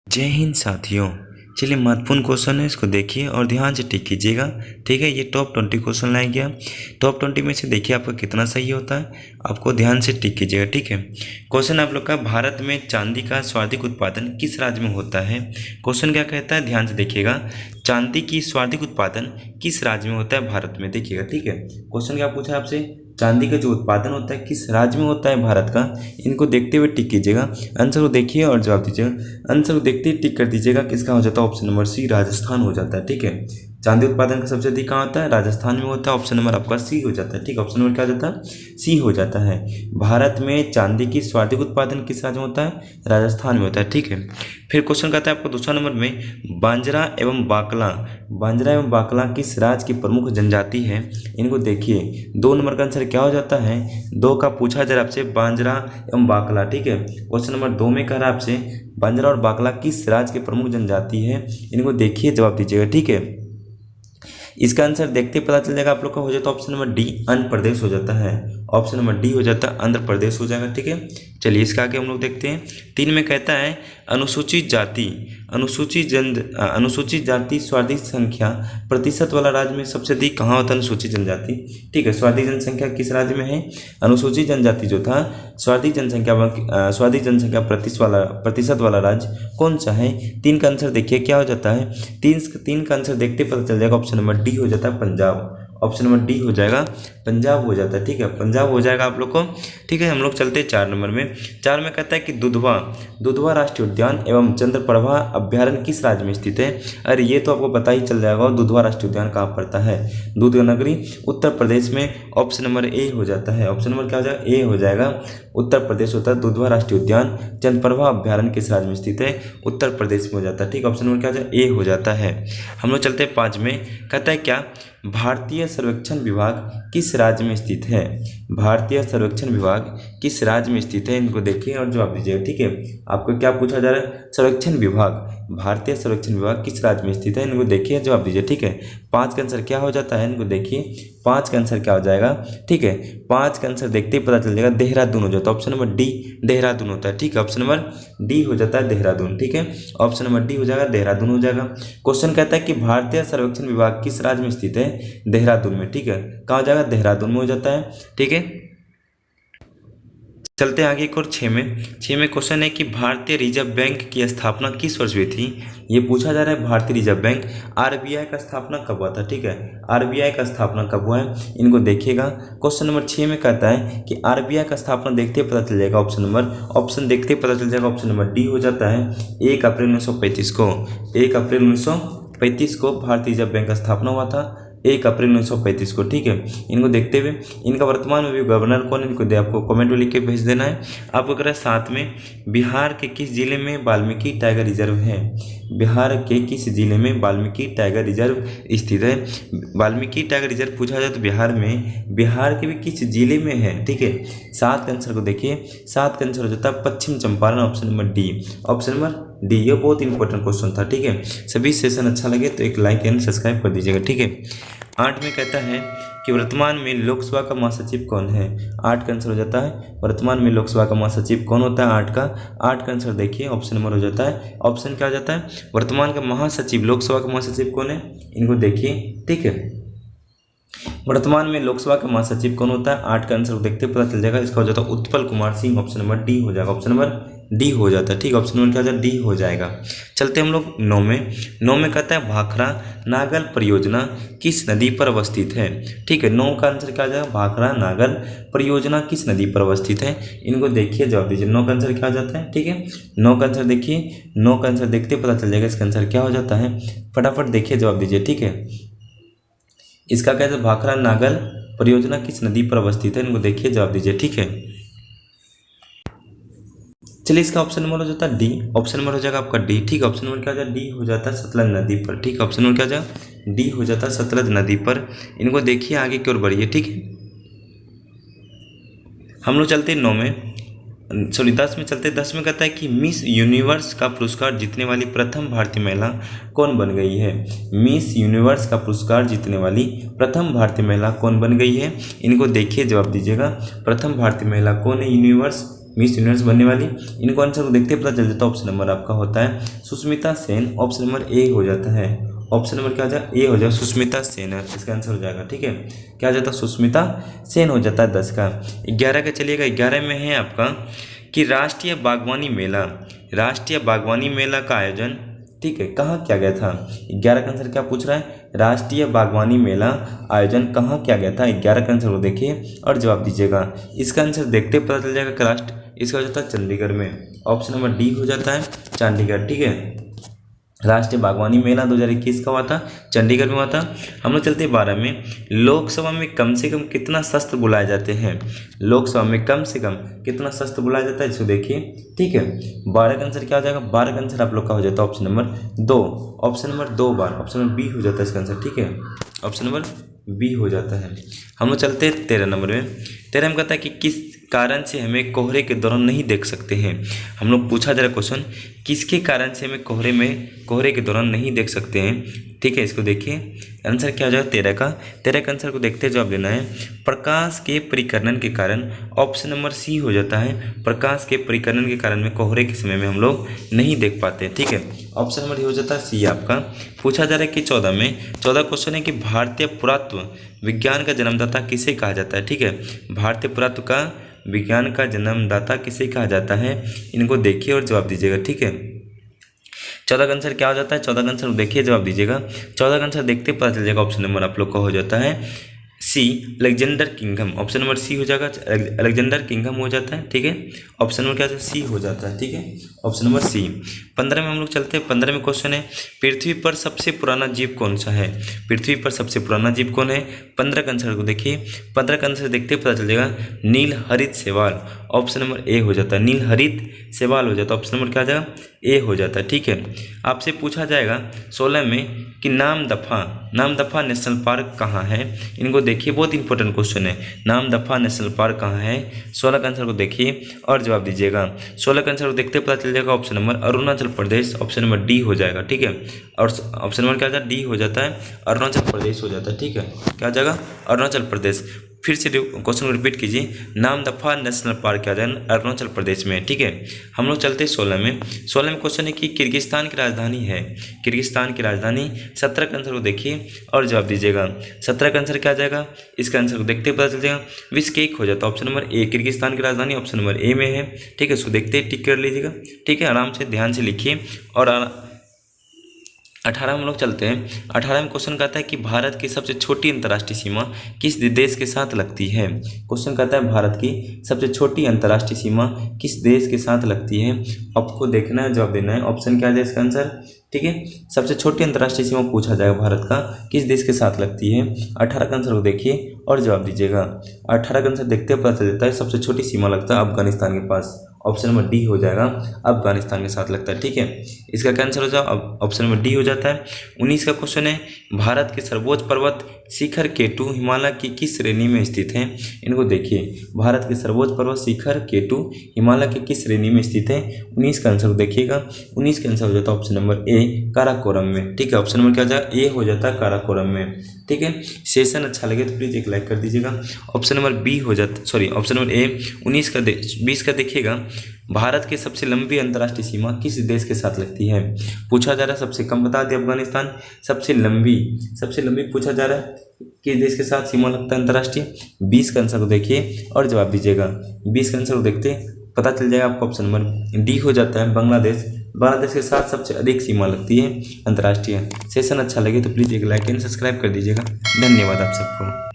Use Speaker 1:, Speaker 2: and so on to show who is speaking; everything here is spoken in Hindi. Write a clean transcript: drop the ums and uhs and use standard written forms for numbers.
Speaker 1: जय हिंद साथियों। चलिए महत्वपूर्ण क्वेश्चन है, इसको देखिए और ध्यान से टिक कीजिएगा। ठीक है, ये टॉप 20 क्वेश्चन लाया गया। टॉप 20 में से देखिए आपका कितना सही होता है, आपको ध्यान से टिक कीजिएगा। ठीक है, क्वेश्चन आप लोग का, भारत में चांदी का सर्वाधिक उत्पादन किस राज्य में होता है। क्वेश्चन क्या कहता है, ध्यान से देखिएगा। चांदी की सर्वाधिक उत्पादन किस राज्य में होता है भारत में, देखिएगा। ठीक है, क्वेश्चन क्या पूछा है आपसे, चांदी का जो उत्पादन होता है किस राज्य में होता है भारत का। इनको देखते हुए टिक कीजिएगा, आंसर को देखिए और जवाब दीजिएगा। आंसर को देखते ही टिक कर दीजिएगा। किसका हो जाता है, ऑप्शन नंबर सी, राजस्थान हो जाता है। ठीक है, चांदी उत्पादन का सबसे अधिक कहाँ होता है, राजस्थान में होता है। ऑप्शन नंबर आपका सी हो जाता है। ठीक है, ऑप्शन नंबर क्या हो जाता है, सी हो जाता है। भारत में चांदी की सर्वाधिक उत्पादन किस राज्य में होता है, राजस्थान में होता है। ठीक है, फिर क्वेश्चन कहता है आपको दूसरा नंबर में, बांजरा एवं बाकला किस राज्य की प्रमुख जनजाति है। इनको देखिए, 2 नंबर का आंसर क्या हो जाता है, 2 का पूछा जा रहा आपसे, बांजरा एवं बाकला। ठीक है, क्वेश्चन नंबर 2 में कह रहा है आपसे, बांजरा और बाकला किस राज्य की प्रमुख जनजाति है। इनको देखिए, जवाब दीजिएगा। ठीक है, इसका आंसर देखते पता चल जाएगा आप लोग का, हो जाता है option number D, Andhra Pradesh हो जाता है। ऑप्शन नंबर डी हो जाता है, आंध्र प्रदेश हो जाएगा। ठीक है, चलिए इसका आगे हम लोग देखते हैं। 3 में कहता है, अनुसूचित जाति सर्वाधिक संख्या प्रतिशत वाला राज्य में सबसे अधिक कहाँ होता है, अनुसूचित जनजाति। ठीक है, सर्वाधिक जनसंख्या किस राज्य में है, अनुसूचित जनजाति जो था, सर्वाधिक जनसंख्या प्रतिशत वाला राज्य कौन सा है। 3 का आंसर देखिए क्या हो जाता है, 3 का आंसर देखते पता चल जाएगा, ऑप्शन नंबर डी हो जाता है, पंजाब। ऑप्शन नंबर डी हो जाएगा, पंजाब हो जाता है। ठीक है, पंजाब हो जाएगा आप लोग को। ठीक है, हम लोग चलते हैं 4 नंबर में। 4 में कहता है कि दुधवा राष्ट्रीय उद्यान एवं चंद्रप्रभा अभ्यारण्य किस राज्य में स्थित है। अरे ये तो आपको पता ही चल जाएगा, दुधवा राष्ट्रीय उद्यान कहाँ पड़ता है, दूध नगरी उत्तर प्रदेश में। ऑप्शन नंबर ए हो जाता है। ऑप्शन नंबर क्या हो जाएगा, ए हो जाएगा, उत्तर प्रदेश होता है। दुधवा राष्ट्रीय उद्यान चंद्रप्रभा अभ्यारण्य किस राज्य में स्थित है, उत्तर प्रदेश में हो जाता है। ठीक है, ऑप्शन नंबर क्या हो जाएगा, ए हो जाता है। हम लोग चलते हैं 5 में। कहता है क्या, भारतीय सर्वेक्षण विभाग किस राज्य में स्थित है। भारतीय सर्वेक्षण विभाग किस राज्य में स्थित है, इनको देखिए और जवाब दीजिएगा। ठीक है, आपको क्या पूछा जा रहा है, सर्वेक्षण विभाग, भारतीय सर्वेक्षण विभाग किस राज्य में स्थित है, इनको देखिए जवाब दीजिए। ठीक है, 5 का आंसर क्या हो जाता है, इनको देखिए 5 का आंसर क्या हो जाएगा। ठीक है, 5 का आंसर देखते ही पता चल जाएगा, देहरादून हो जाता है। ऑप्शन नंबर डी, देहरादून होता है। ठीक है, ऑप्शन नंबर डी हो जाता है, देहरादून। ठीक है, ऑप्शन नंबर डी हो जाएगा, देहरादून हो जाएगा। क्वेश्चन कहता है कि भारतीय सर्वेक्षण विभाग किस राज्य में स्थित है, देहरादून में। ठीक है, कहाँ हो जाएगा, देहरादून में हो जाता है। ठीक है, चलते हैं आगे एक और 6 में क्वेश्चन है कि भारतीय रिजर्व बैंक की स्थापना किस वर्ष हुई थी। ये पूछा जा रहा है, भारतीय रिजर्व बैंक, आरबीआई का स्थापना कब हुआ था। ठीक है, आरबीआई का स्थापना कब हुआ है, इनको देखिएगा। क्वेश्चन नंबर 6 में कहता है कि आरबीआई का स्थापना देखते पता चल जाएगा, ऑप्शन देखते पता चल जाएगा, ऑप्शन नंबर डी हो जाता है, 1 अप्रैल 1935 को। 1 अप्रैल 1935 को भारतीय रिजर्व बैंक का स्थापना हुआ था, 1 अप्रैल 1935 को। ठीक है, इनको देखते हुए इनका वर्तमान में भी गवर्नर कौन, इनको आपको कमेंट में लिख के भेज देना है। आपको कह रहा है 7 में, बिहार के किस जिले में वाल्मीकि टाइगर रिजर्व है। बिहार के किस जिले में वाल्मीकि टाइगर रिजर्व स्थित है। वाल्मीकि टाइगर रिजर्व पूछा जाए तो बिहार के भी किस जिले में है। ठीक है, 7 के आंसर को देखिए, 7 का आंसर हो जाता है Pashchim Champaran, option number D. Option number D, ये बहुत इंपॉर्टेंट क्वेश्चन था। ठीक है, सभी सेशन अच्छा लगे तो एक लाइक एंड सब्सक्राइब कर दीजिएगा। ठीक है, 8 में कहता है कि वर्तमान में लोकसभा का महासचिव कौन है। 8 का आंसर हो जाता है, वर्तमान में लोकसभा का महासचिव कौन होता है। 8 का आंसर देखिए, ऑप्शन नंबर हो जाता है, ऑप्शन क्या हो जाता है, वर्तमान का महासचिव, लोकसभा का महासचिव कौन है, इनको देखिए। ठीक है, वर्तमान में लोकसभा का महासचिव कौन होता है, 8 का आंसर देखते पता चल जाएगा, इसका हो जाता है Utpal Kumar Singh. Option number D हो जाएगा, ऑप्शन नंबर डी हो जाता है। ठीक है, ऑप्शन नंबर क्या हो जाएगा, डी हो जाएगा। चलते हम लोग 9 में कहता है, भाखड़ा नागल परियोजना किस नदी पर अवस्थित है। ठीक है, 9 का आंसर क्या हो जाएगा, भाखड़ा नागल परियोजना किस नदी पर अवस्थित है, इनको देखिए जवाब दीजिए। 9 का आंसर क्या हो जाता है। ठीक है, 9 का आंसर देखिए, 9 का आंसर देखते पता चल जाएगा इसका आंसर क्या हो जाता है, फटाफट देखिए जवाब दीजिए। ठीक है, इसका कहते हैं भाखड़ा नागल परियोजना किस नदी पर अवस्थित है, इनको देखिए जवाब दीजिए। ठीक है, चलिए इसका ऑप्शन नंबर हो जाता है डी। ऑप्शन नंबर हो जाएगा आपका डी। ठीक है, ऑप्शन नंबर क्या हो जाएगा, डी हो जाता है, सतलज नदी पर। ठीक है, ऑप्शन नंबर क्या हो जाएगा, डी हो जाता है, सतलज नदी पर। इनको देखिए आगे की ओर बढ़िए। ठीक है, हम लोग चलते हैं 9 में, सॉरी 10 में चलते। 10 में कहता है कि मिस यूनिवर्स का पुरस्कार जीतने वाली प्रथम भारतीय महिला कौन बन गई है। मिस यूनिवर्स का पुरस्कार जीतने वाली प्रथम भारतीय महिला कौन बन गई है, इनको देखिए जवाब दीजिएगा। प्रथम भारतीय महिला कौन है, मिस यूनिवर्स बनने वाली। इनको आंसर को देखते पता चल जाता है, ऑप्शन नंबर आपका होता है Sushmita Sen. Option number A हो जाता है, ऑप्शन नंबर क्या हो जाएगा, ए हो जाएगा, सुष्मिता सेन है इसका आंसर हो जाएगा। ठीक है, क्या हो जाता है, सुष्मिता सेन हो जाता है 10 का। 11 का चलिएगा, 11 में है आपका कि राष्ट्रीय बागवानी मेला, राष्ट्रीय बागवानी मेला का आयोजन, ठीक है, कहाँ किया गया था। 11 का आंसर क्या पूछ रहा है, राष्ट्रीय बागवानी मेला आयोजन कहाँ किया गया था। 11 का आंसर को देखिए और जवाब दीजिएगा। इसका आंसर देखते पता चल जाएगा कि राष्ट्र इसका हो जाता है चंडीगढ़ में। ऑप्शन नंबर डी हो जाता है चंडीगढ़। ठीक है, राष्ट्रीय बागवानी मेला 2021 का हुआ था, चंडीगढ़ में हुआ था। हम लोग चलते 12 में, लोकसभा में कम से कम कितना शस्त्र बुलाए जाते हैं। लोकसभा में कम से कम कितना शस्त्र बुलाया जाता है, इसको देखिए। ठीक है, 12 का आंसर क्या हो जाएगा, 12 का आंसर आप लोग का हो जाता है ऑप्शन नंबर 2। ऑप्शन नंबर 2 बार, ऑप्शन नंबर बी हो जाता है इसका आंसर। ठीक है, ऑप्शन नंबर बी हो जाता है। हम लोग चलते हैं 13 नंबर में। 13 में कहता है कि किस कारण से हमें कोहरे के दौरान नहीं देख सकते हैं। हम लोग पूछा जा रहा क्वेश्चन, किसके कारण से हमें कोहरे के दौरान नहीं देख सकते हैं। ठीक है, इसको देखिए आंसर क्या हो जाएगा 13 का आंसर को देखते जवाब देना है, प्रकाश के परिकर्णन के कारण। ऑप्शन नंबर सी हो जाता है, प्रकाश के परिकर्णन के कारण में कोहरे के समय में हम लोग नहीं देख पाते। ठीक है, ऑप्शन नंबर हो जाता है सी आपका। पूछा जा रहा है कि 14 में, 14 क्वेश्चन है कि भारतीय पुरातत्व विज्ञान का जन्मदाता किसे कहा जाता है। ठीक है, भारतीय पुरातत्व का विज्ञान का जन्मदाता किसे कहा जाता है, इनको देखिए और जवाब दीजिएगा। ठीक है, 14 का आंसर क्या हो जाता है, 14 का आंसर देखिए जवाब दीजिएगा। 14 का आंसर देखते पता चल जाएगा, ऑप्शन नंबर आप लोग का हो जाता है C, Alexander kingdom. Option number C हो जाएगा, अलेक्जेंडर किंगडम हो जाता है। ठीक है, ऑप्शन नंबर क्या है, सी हो जाता है। ठीक है, ऑप्शन नंबर सी। 15 में हम लोग चलते हैं, 15 में क्वेश्चन है, पृथ्वी पर सबसे पुराना जीव कौन सा है। पृथ्वी पर सबसे पुराना जीव कौन है। 15 का आंसर को देखिए, 15 का आंसर देखते पता चल जाएगा, नील हरित शैवाल। ऑप्शन नंबर ए हो जाता है, नील हरित शैवाल हो जाता है। ऑप्शन नंबर क्या आ जाएगा, ए हो जाता है। ठीक है, आपसे पूछा जाएगा 16 में कि नामदफा नेशनल पार्क कहाँ है। इनको देखिए, बहुत इंपॉर्टेंट क्वेश्चन है, नामदफा नेशनल पार्क कहाँ है। 16 का आंसर को देखिए और जवाब दीजिएगा। 16 का आंसर को देखते पता चल जाएगा, option number Arunachal Pradesh. Option number D हो जाएगा। ठीक है, और ऑप्शन नंबर क्या आ जाएगा, डी हो जाता है, अरुणाचल प्रदेश हो जाता है। ठीक है, क्या आ जाएगा, अरुणाचल प्रदेश। फिर से क्वेश्चन को रिपीट कीजिए, नामदफा नेशनल पार्क क्या जाएगा, अरुणाचल प्रदेश में। ठीक है, हम लोग चलते हैं 16 में। 16 में क्वेश्चन है कि किर्गिस्तान की राजधानी है, किर्गिस्तान की राजधानी। 17 का आंसर को देखिए और जवाब दीजिएगा। 17 का आंसर क्या आ जाएगा, इसका आंसर को देखते पता चल जाएगा, बिश्केक हो जाता है। ऑप्शन नंबर ए, किर्गिस्तान की राजधानी ऑप्शन नंबर ए में है। ठीक है, इसको देखते टिक कर लीजिएगा। ठीक है, आराम से ध्यान से लिखिए। और 18 में हम लोग चलते हैं। 18 में क्वेश्चन कहता है कि भारत की सबसे छोटी अंतर्राष्ट्रीय सीमा किस देश के साथ लगती है। क्वेश्चन कहता है भारत की सबसे छोटी अंतर्राष्ट्रीय सीमा किस देश के साथ लगती है। आपको देखना है, जवाब देना है। ऑप्शन क्या है इसका आंसर। ठीक है, सबसे छोटी अंतर्राष्ट्रीय सीमा पूछा जाएगा भारत का किस देश के साथ लगती है। 18 का आंसर को देखिए और जवाब दीजिएगा। 18 का आंसर देखते पता चल जाता है, सबसे छोटी सीमा लगता है अफगानिस्तान के पास। ऑप्शन नंबर डी हो जाएगा, अफगानिस्तान के साथ लगता है। ठीक है, इसका कैंसिल हो जाए, ऑप्शन नंबर डी हो जाता है। 19 का क्वेश्चन है, भारत के सर्वोच्च पर्वत शिखर केटू हिमालय की किस श्रेणी में स्थित है। इनको देखिए, भारत के सर्वोच्च पर्वत शिखर केटू हिमालय की किस श्रेणी में स्थित है। 19 का आंसर देखिएगा। 19 का आंसर हो जाता है ऑप्शन नंबर ए, काराकोरम में। ठीक है, ऑप्शन नंबर क्या जाएगा, ए हो जाता है काराकोरम में। ठीक है, सेशन अच्छा लगे तो प्लीज़ एक लाइक कर दीजिएगा। ऑप्शन नंबर बी हो जाता, सॉरी ऑप्शन नंबर ए 20 का देखिएगा, भारत की सबसे लंबी अंतर्राष्ट्रीय सीमा किस देश के साथ लगती है। पूछा जा रहा है, सबसे कम बता दिया अफगानिस्तान, सबसे लंबी पूछा जा रहा है किस देश के साथ सीमा लगता है अंतर्राष्ट्रीय। 20 का आंसर को देखिए और जवाब दीजिएगा। 20 का आंसर को देखते पता चल जाएगा आपको, ऑप्शन नंबर डी हो जाता है बांग्लादेश के साथ सबसे अधिक सीमा लगती है अंतर्राष्ट्रीय। सेशन अच्छा लगे तो प्लीज़ एक लाइक एंड सब्सक्राइब कर दीजिएगा। धन्यवाद आप सबको।